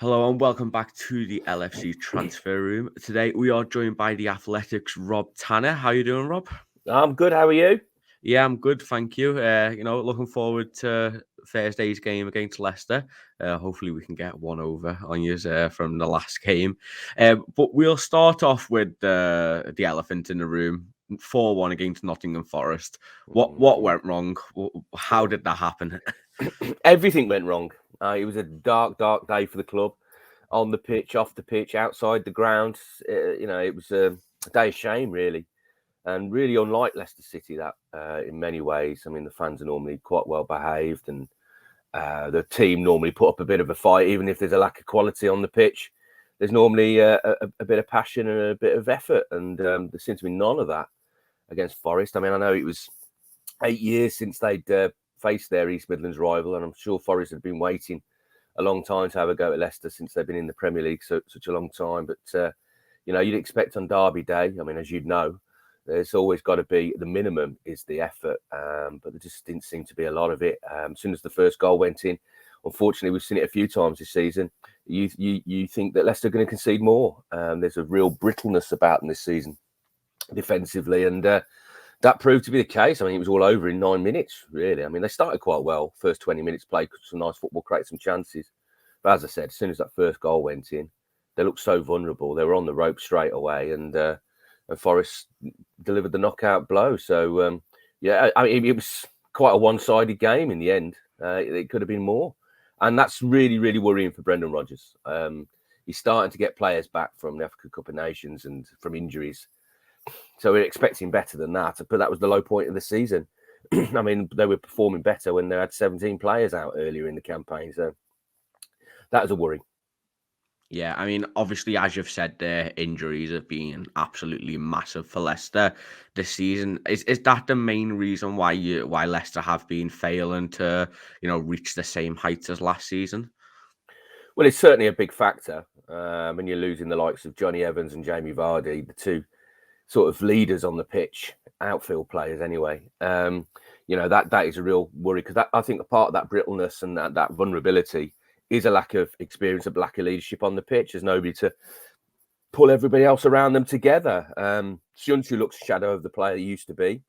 Hello and welcome back to the LFC Transfer Room. Today we are joined by the Athletics' Rob Tanner. How you doing, Rob? I'm good. How are you? Yeah, I'm good, thank you. Looking forward to Thursday's game against Leicester. Hopefully we can get one over on you from the last game. But we'll start off with the elephant in the room. 4-1 against Nottingham Forest. What went wrong? How did that happen? Everything went wrong. It was a dark day for the club. On the pitch, off the pitch, outside the ground. It was a day of shame, really. And really unlike Leicester City, that in many ways. I mean, the fans are normally quite well behaved, and the team normally put up a bit of a fight, even if there's a lack of quality on the pitch. There's normally a bit of passion and a bit of effort, and there seems to be none of that against Forest. I mean, I know it was 8 years since they'd faced their East Midlands rival, and I'm sure Forest had been waiting a long time to have a go at Leicester since they've been in the Premier League such a long time. But you'd expect on Derby Day. I mean, as you'd know, there's always got to be the minimum is the effort, but there just didn't seem to be a lot of it. As soon as the first goal went in, unfortunately, we've seen it a few times this season. You think that Leicester are going to concede more. There's a real brittleness about them this season defensively, and that proved to be the case. I mean, it was all over in 9 minutes, really. I mean, they started quite well. First 20 minutes played some nice football, created some chances. But as I said, as soon as that first goal went in, they looked so vulnerable. They were on the rope straight away, and Forest delivered the knockout blow. So, I mean, it was quite a one-sided game in the end. It could have been more. And that's really, really worrying for Brendan Rodgers. He's starting to get players back from the Africa Cup of Nations and from injuries. So we're expecting better than that. But that was the low point of the season. I mean, they were performing better when they had 17 players out earlier in the campaign. So that was a worry. Yeah, I mean, obviously, as you've said, their injuries have been absolutely massive for Leicester this season. Is that the main reason why Leicester have been failing to, reach the same heights as last season? Well, it's certainly a big factor. When you're losing the likes of Johnny Evans and Jamie Vardy, the two sort of leaders on the pitch, outfield players anyway. That is a real worry, because I think a part of that brittleness and that vulnerability is a lack of experience, a lack of leadership on the pitch. There's nobody to pull everybody else around them together. Shunchu looks a shadow of the player he used to be.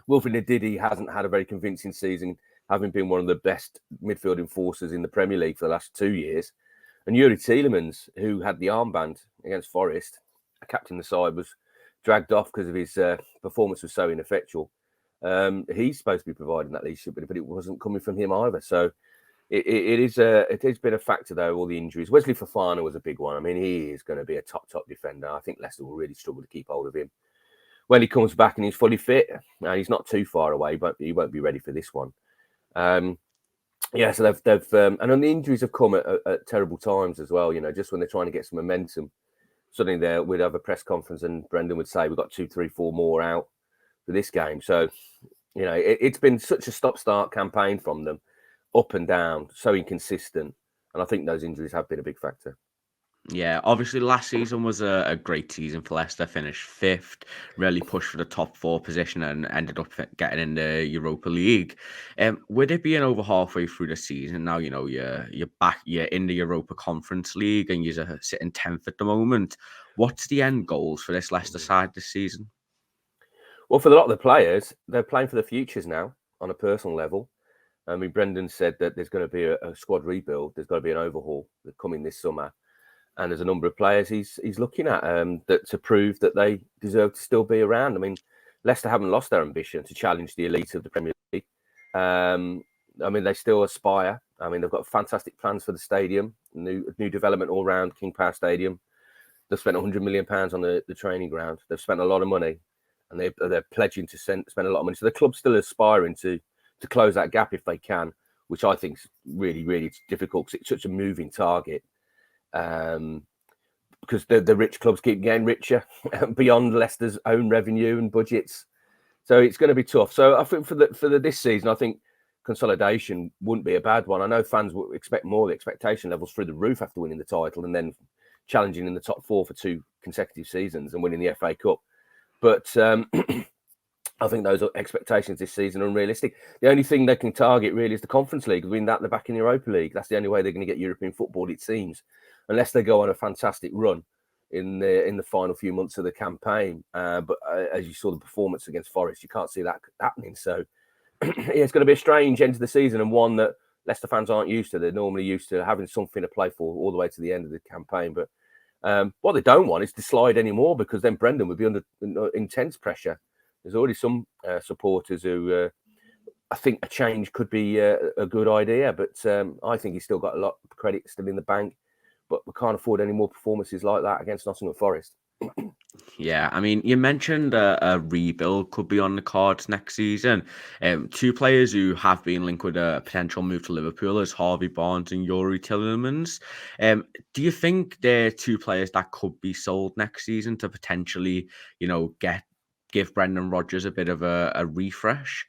Wilfred Ndidi hasn't had a very convincing season, having been one of the best midfield enforcers in the Premier League for the last 2 years. And Yuri Tielemans, who had the armband against Forest, captain the side, was dragged off because of his performance was so ineffectual. He's supposed to be providing that leadership, but it wasn't coming from him either. So it has been a factor, though, all the injuries. Wesley Fofana was a big one. I mean, he is going to be a top defender. I think Leicester will really struggle to keep hold of him when he comes back and he's fully fit. He's not too far away, but he won't be ready for this one. So they've and then the injuries have come at terrible times as well. Just when they're trying to get some momentum, suddenly we'd have a press conference and Brendan would say we've got 2, 3, 4 more out for this game. So it's been such a stop-start campaign from them, up and down, so inconsistent, and I think those injuries have been a big factor. Yeah, obviously last season was a great season for Leicester. Finished 5th, really pushed for the top 4 position, and ended up getting in the Europa League. With it being over halfway through the season now, you're back, you're in the Europa Conference League, and you're sitting 10th at the moment. What's the end goals for this Leicester side this season? Well, for a lot of the players, they're playing for the futures now on a personal level. I mean, Brendan said that there's going to be a squad rebuild. There's got to be an overhaul coming this summer. And there's a number of players he's looking at that to prove that they deserve to still be around. I mean, Leicester haven't lost their ambition to challenge the elite of the Premier League. I mean, they still aspire. I mean, they've got fantastic plans for the stadium, new development all around King Power Stadium. They've spent £100 million on the training ground. They've spent a lot of money, and they're pledging to spend a lot of money. So the club's still aspiring to close that gap if they can, which I think is really, really difficult because it's such a moving target. Because the rich clubs keep getting richer beyond Leicester's own revenue and budgets, so it's going to be tough. So I think for this season, I think consolidation wouldn't be a bad one. I know fans would expect more. The expectation levels through the roof after winning the title and then challenging in the top 4 for 2 consecutive seasons and winning the FA Cup. But I think those expectations this season are unrealistic. The only thing they can target really is the Conference League. Win that, they're back in the Europa League. That's the only way they're going to get European football, it seems, unless they go on a fantastic run in the final few months of the campaign. But as you saw the performance against Forest, you can't see that happening. So it's going to be a strange end to the season, and one that Leicester fans aren't used to. They're normally used to having something to play for all the way to the end of the campaign. But what they don't want is to slide anymore, because then Brendan would be under intense pressure. There's already some supporters who I think a change could be a good idea, but I think he's still got a lot of credit still in the bank, but we can't afford any more performances like that against Nottingham Forest. Yeah, I mean, you mentioned a rebuild could be on the cards next season. Two players who have been linked with a potential move to Liverpool is Harvey Barnes and Yuri Tillemans. Do you think they're two players that could be sold next season to potentially, give Brendan Rodgers a bit of a refresh?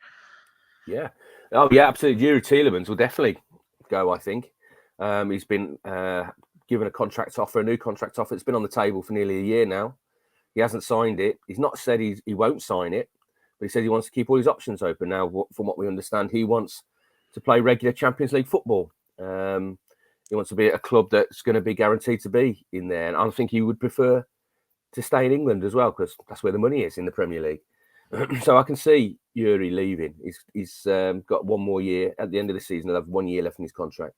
Yeah. Oh, yeah, absolutely. Yuri Tillemans will definitely go, I think. He's been given a new contract offer. It's been on the table for nearly a year now. He hasn't signed it. He's not said he won't sign it, but he said he wants to keep all his options open. Now, from what we understand, he wants to play regular Champions League football. He wants to be at a club that's going to be guaranteed to be in there. And I think he would prefer to stay in England as well, because that's where the money is in the Premier League. So I can see Yuri leaving. He's got one more year. At the end of the season, he'll have 1 year left in his contract.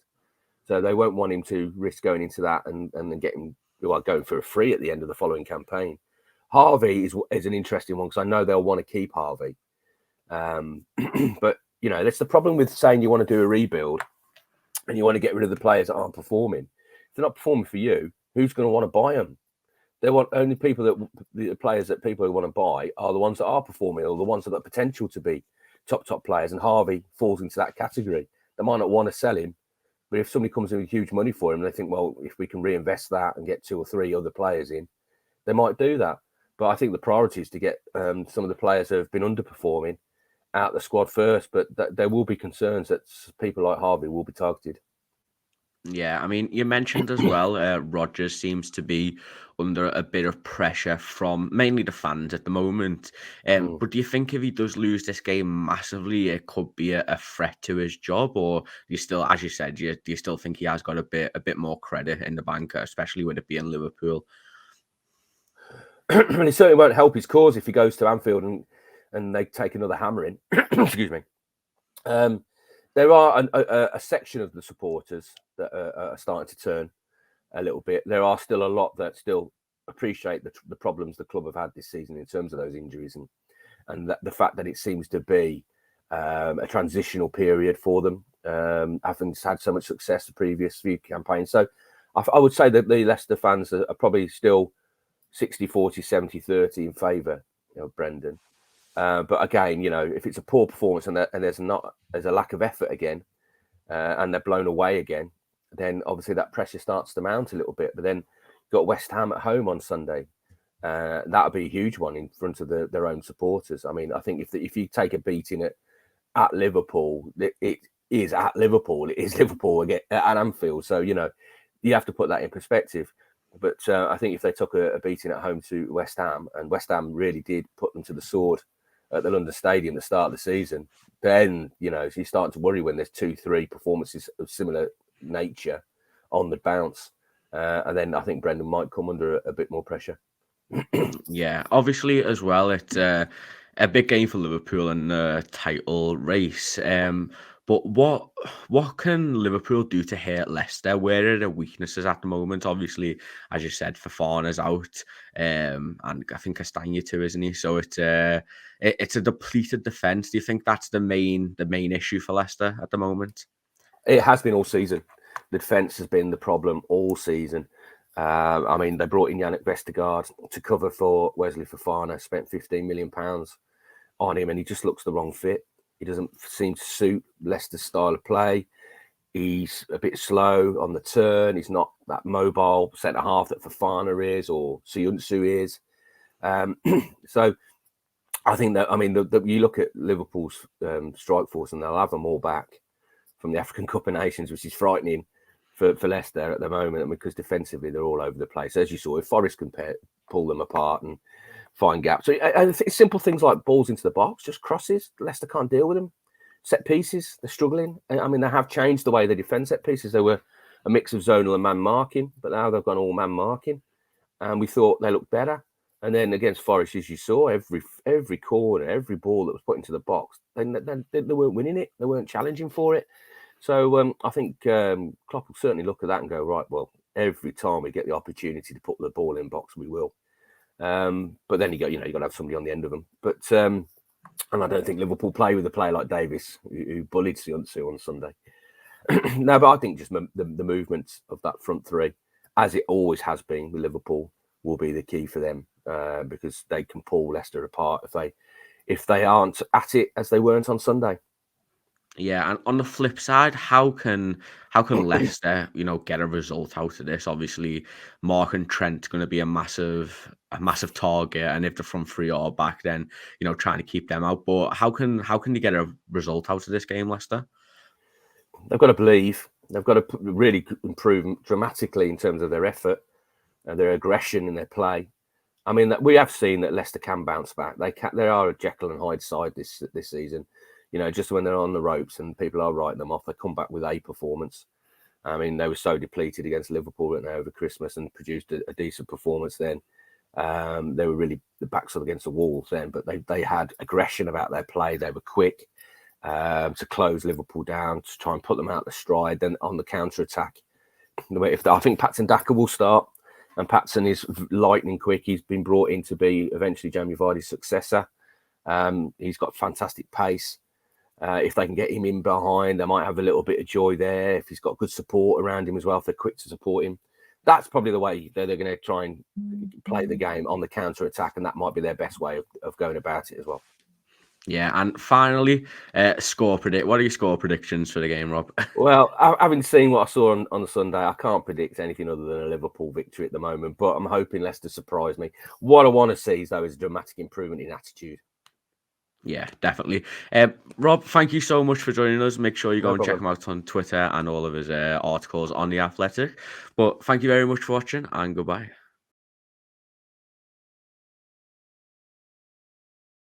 So they won't want him to risk going into that and then getting going for a free at the end of the following campaign. Harvey is an interesting one, because I know they'll want to keep Harvey. But, that's the problem with saying you want to do a rebuild and you want to get rid of the players that aren't performing. If they're not performing for you, who's going to want to buy them? They want only the players that people who want to buy are the ones that are performing, or the ones that have potential to be top players. And Harvey falls into that category. They might not want to sell him, but if somebody comes in with huge money for him, they think, well, if we can reinvest that and get 2 or 3 other players in, they might do that. But I think the priority is to get some of the players who have been underperforming out the squad first. But there will be concerns that people like Harvey will be targeted. Yeah, I mean, you mentioned as well, Rodgers seems to be under a bit of pressure from mainly the fans at the moment. But do you think if he does lose this game massively, it could be a threat to his job? Or do you still, as you said, do you still think he has got a bit more credit in the bank, especially with it being Liverpool? And it certainly won't help his cause if he goes to Anfield and they take another hammering. Excuse me. There are a section of the supporters that are starting to turn a little bit. There are still a lot that still appreciate the problems the club have had this season in terms of those injuries and the fact that it seems to be a transitional period for them, having had so much success the previous few campaigns. So I would say that the Leicester fans are probably still 60-40, 70-30 in favour of Brendan. But again, if it's a poor performance and there's a lack of effort again, and they're blown away again, then obviously that pressure starts to mount a little bit. But then you've got West Ham at home on Sunday. That'll be a huge one in front of their own supporters. I mean, I think if you take a beating at Liverpool, it is at Liverpool. It is Liverpool again at Anfield. So, you have to put that in perspective. But I think if they took a beating at home to West Ham, and West Ham really did put them to the sword at the London Stadium at the start of the season, then, so you're starting to worry when there's 2-3 performances of similar nature on the bounce. And then I think Brendan might come under a bit more pressure. Yeah, obviously as well, it's a big game for Liverpool in the title race. But what can Liverpool do to hurt Leicester? Where are their weaknesses at the moment? Obviously, as you said, Fofana's out, and I think Castagna too, isn't he? So it's a depleted defence. Do you think that's the main issue for Leicester at the moment? It has been all season. The defence has been the problem all season. I mean, they brought in Yannick Vestergaard to cover for Wesley Fofana, spent £15 million on him, and he just looks the wrong fit. He doesn't seem to suit Leicester's style of play. He's a bit slow on the turn. He's not that mobile centre-half that Fofana is or Suyuncu is. So I think that, I mean, you look at Liverpool's strike force and they'll have them all back from the African Cup of Nations, which is frightening for Leicester at the moment, because defensively they're all over the place. As you saw, if Forest can pull them apart and find gaps. So, and simple things like balls into the box, just crosses. Leicester can't deal with them. Set pieces, they're struggling. I mean, they have changed the way they defend set pieces. They were a mix of zonal and man marking, but now they've gone all man marking, and we thought they looked better. And then against Forest, as you saw, every corner, every ball that was put into the box, they weren't winning it. They weren't challenging for it. So I think Klopp will certainly look at that and go, right, well, every time we get the opportunity to put the ball in box, we will. But then you got to have somebody on the end of them. But and I don't think Liverpool play with a player like Davis, who bullied Sionsu on Sunday. No, but I think just the movement of that front three, as it always has been with Liverpool, will be the key for them, because they can pull Leicester apart if they aren't at it as they weren't on Sunday. Yeah, and on the flip side, how can Leicester, get a result out of this? Obviously, Mark and Trent's going to be a massive target, and if the front three are back, then trying to keep them out. But how can you get a result out of this game, Leicester? They've got to believe. They've got to really improve dramatically in terms of their effort and their aggression in their play. I mean, we have seen that Leicester can bounce back. They are a Jekyll and Hyde side this season. Just when they're on the ropes and people are writing them off, they come back with a performance. I mean, they were so depleted against Liverpool over Christmas and produced a decent performance then. They were really the backs up against the walls then, but they had aggression about their play. They were quick to close Liverpool down, to try and put them out the stride. Then on the counter-attack, I think Patson Daka will start, and Patson is lightning quick. He's been brought in to be eventually Jamie Vardy's successor. He's got fantastic pace. If they can get him in behind, they might have a little bit of joy there. If he's got good support around him as well, if they're quick to support him, that's probably the way they're going to try and play the game on the counter attack, and that might be their best way of going about it as well. Yeah, and finally, score predict. What are your score predictions for the game, Rob? Well, having seen what I saw on Sunday, I can't predict anything other than a Liverpool victory at the moment, but I'm hoping Leicester surprise me. What I want to see, though, is a dramatic improvement in attitude. Yeah, definitely. Rob, thank you so much for joining us. Make sure you go and check him out on Twitter and all of his articles on The Athletic. But thank you very much for watching, and goodbye.